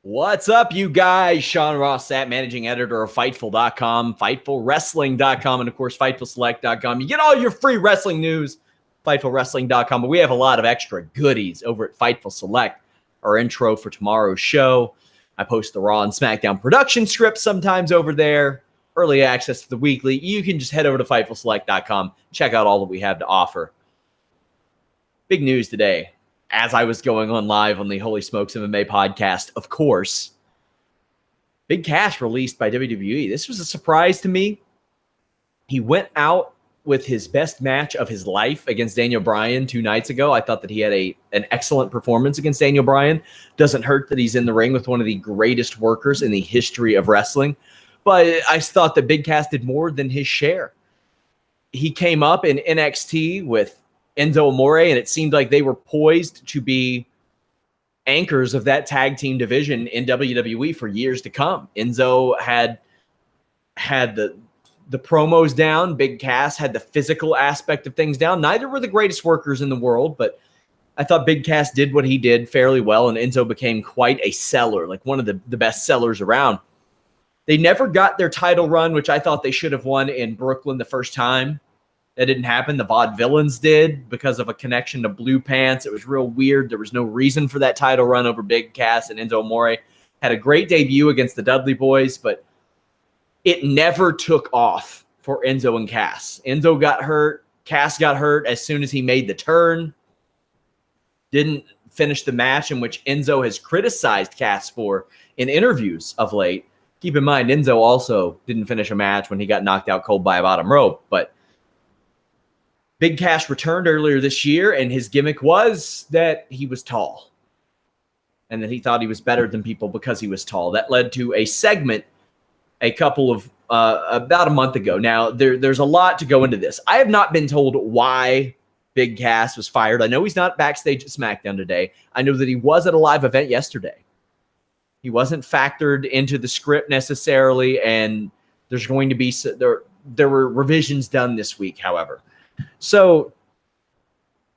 What's up, you guys? Sean Ross Sapp, managing editor of Fightful.com, FightfulWrestling.com, and of course, FightfulSelect.com. You get all your free wrestling news, FightfulWrestling.com, but we have a lot of extra goodies over at Fightful Select, our intro for tomorrow's show. I post the Raw and SmackDown production scripts sometimes over there, early access to the weekly. You can just head over to FightfulSelect.com, check out all that we have to offer. Big news today. As I was going on live on the Holy Smokes MMA podcast, of course, big Cass released by WWE. This was a surprise to me. He went out with his best match of his life against Daniel Bryan 2 nights ago. I thought that he had an excellent performance against Daniel Bryan. Doesn't hurt that he's in the ring with one of the greatest workers in the history of wrestling. But I thought that Big Cass did more than his share. He came up in NXT with Enzo Amore, and it seemed like they were poised to be anchors of that tag team division in WWE for years to come. Enzo had the promos down. Big Cass had the physical aspect of things down. Neither were the greatest workers in the world, but I thought Big Cass did what he did fairly well, and Enzo became quite a seller, like one of the best sellers around. They never got their title run, which I thought they should have won in Brooklyn the first time. That didn't happen. The Vaudevillains did because of a connection to Blue Pants. It was real weird. There was no reason for that title run over Big Cass, and Enzo Amore had a great debut against the Dudley Boys, but it never took off for Enzo and Cass. Enzo got hurt. Cass got hurt as soon as he made the turn. Didn't finish the match, in which Enzo has criticized Cass for in interviews of late. Keep in mind, Enzo also didn't finish a match when he got knocked out cold by a bottom rope, but Big Cass returned earlier this year, and his gimmick was that he was tall and that he thought he was better than people because he was tall. That led to a segment a couple of about a month ago. Now, there's a lot to go into this. I have not been told why Big Cass was fired. I know he's not backstage at SmackDown today. I know that he was at a live event yesterday. He wasn't factored into the script necessarily, and there's going to be there were revisions done this week, however. So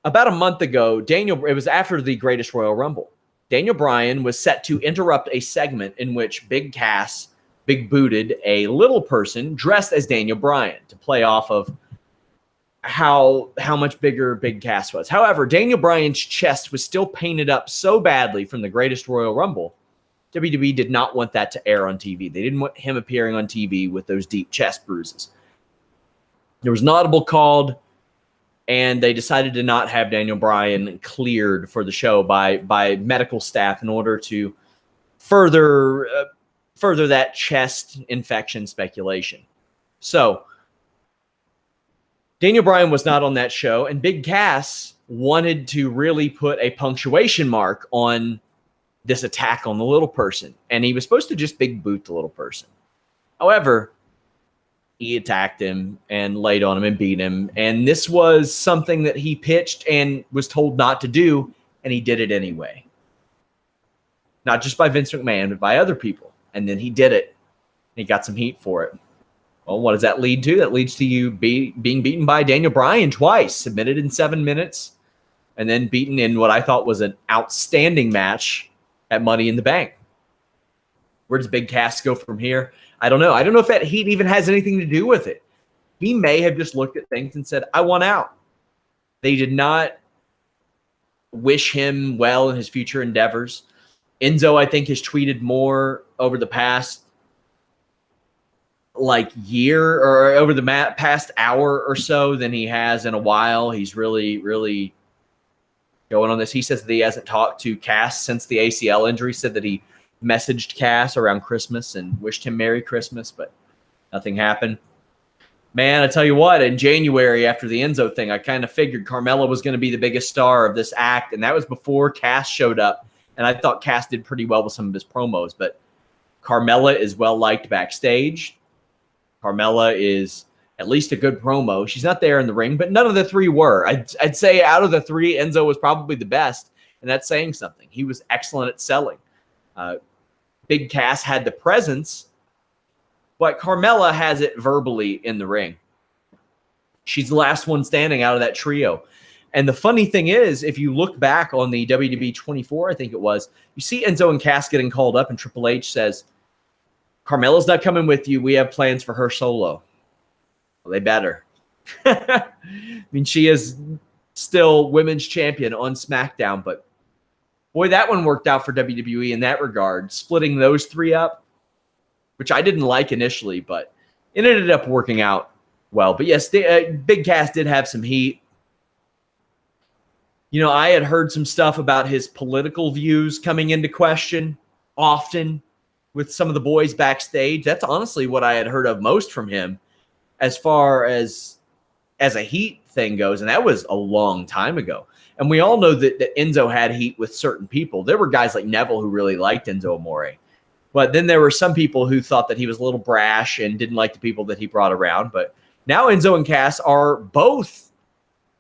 about a month ago, it was after the Greatest Royal Rumble. Daniel Bryan was set to interrupt a segment in which Big Cass big booted a little person dressed as Daniel Bryan to play off of how much bigger Big Cass was. However, Daniel Bryan's chest was still painted up so badly from the Greatest Royal Rumble, WWE did not want that to air on TV. They didn't want him appearing on TV with those deep chest bruises. There was an audible called, and they decided to not have Daniel Bryan cleared for the show by medical staff in order to further that chest infection speculation. So Daniel Bryan was not on that show, and Big Cass wanted to really put a punctuation mark on this attack on the little person, and he was supposed to just big boot the little person. However, he attacked him and laid on him and beat him. And this was something that he pitched and was told not to do, and he did it anyway. Not just by Vince McMahon, but by other people. And then he did it. And he got some heat for it. Well, what does that lead to? That leads to you being beaten by Daniel Bryan twice, submitted in 7 minutes, and then beaten in what I thought was an outstanding match at Money in the Bank. Where does Big Cass go from here? I don't know. I don't know if that heat even has anything to do with it. He may have just looked at things and said, I want out. They did not wish him well in his future endeavors. Enzo, I think, has tweeted more over the past year or over the past hour or so than he has in a while. He's really, really going on this. He says that he hasn't talked to Cass since the ACL injury, said that he messaged Cass around Christmas and wished him Merry Christmas, but nothing happened. Man, I tell you what, in January after the Enzo thing, I kind of figured Carmella was going to be the biggest star of this act, and that was before Cass showed up, and I thought Cass did pretty well with some of his promos, but Carmella is well-liked backstage. Carmella is at least a good promo. She's not there in the ring, but none of the three were. I'd say out of the three, Enzo was probably the best, and that's saying something. He was excellent at selling. Big Cass had the presence, but Carmella has it verbally in the ring. She's the last one standing out of that trio. And the funny thing is, if you look back on the WWE 24, I think it was, you see Enzo and Cass getting called up, and Triple H says, Carmella's not coming with you. We have plans for her solo. Well, they better. I mean, she is still women's champion on SmackDown, but boy, that one worked out for WWE in that regard, splitting those three up, which I didn't like initially, but it ended up working out well. But yes, Big Cass did have some heat. You know, I had heard some stuff about his political views coming into question often with some of the boys backstage. That's honestly what I had heard of most from him as far as a heat thing goes, and that was a long time ago. And we all know that Enzo had heat with certain people. There were guys like Neville who really liked Enzo Amore. But then there were some people who thought that he was a little brash and didn't like the people that he brought around. But now Enzo and Cass are both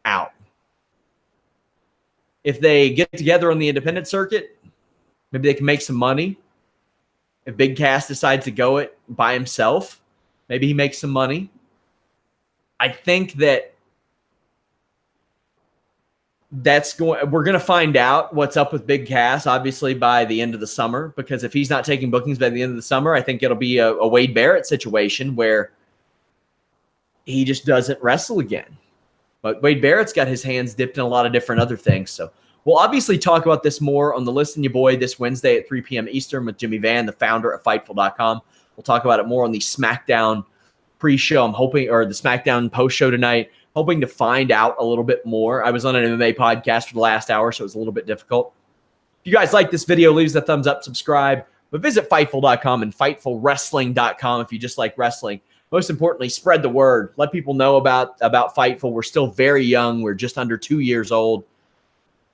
out. If they get together on the independent circuit, maybe they can make some money. If Big Cass decides to go it by himself, maybe he makes some money. I think that we're going to find out what's up with Big Cass, obviously, by the end of the summer, because if he's not taking bookings by the end of the summer, I think it'll be a Wade Barrett situation where he just doesn't wrestle again. But Wade Barrett's got his hands dipped in a lot of different other things. So we'll obviously talk about this more on the Listen Ya Boy this Wednesday at 3 p.m. Eastern with Jimmy Van, the founder of Fightful.com. We'll talk about it more on the SmackDown pre-show. I'm hoping, or the SmackDown post-show tonight, hoping to find out a little bit more. I was on an MMA podcast for the last hour, so it was a little bit difficult. If you guys like this video, leave us a thumbs up, subscribe. But visit Fightful.com and FightfulWrestling.com if you just like wrestling. Most importantly, spread the word. Let people know about Fightful. We're still very young. We're just under 2 years old.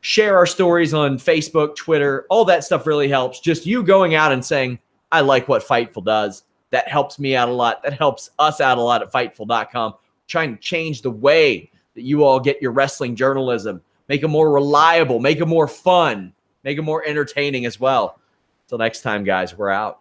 Share our stories on Facebook, Twitter. All that stuff really helps. Just you going out and saying, I like what Fightful does. That helps me out a lot. That helps us out a lot at Fightful.com. Trying to change the way that you all get your wrestling journalism. Make it more reliable. Make it more fun. Make it more entertaining as well. Until next time, guys, we're out.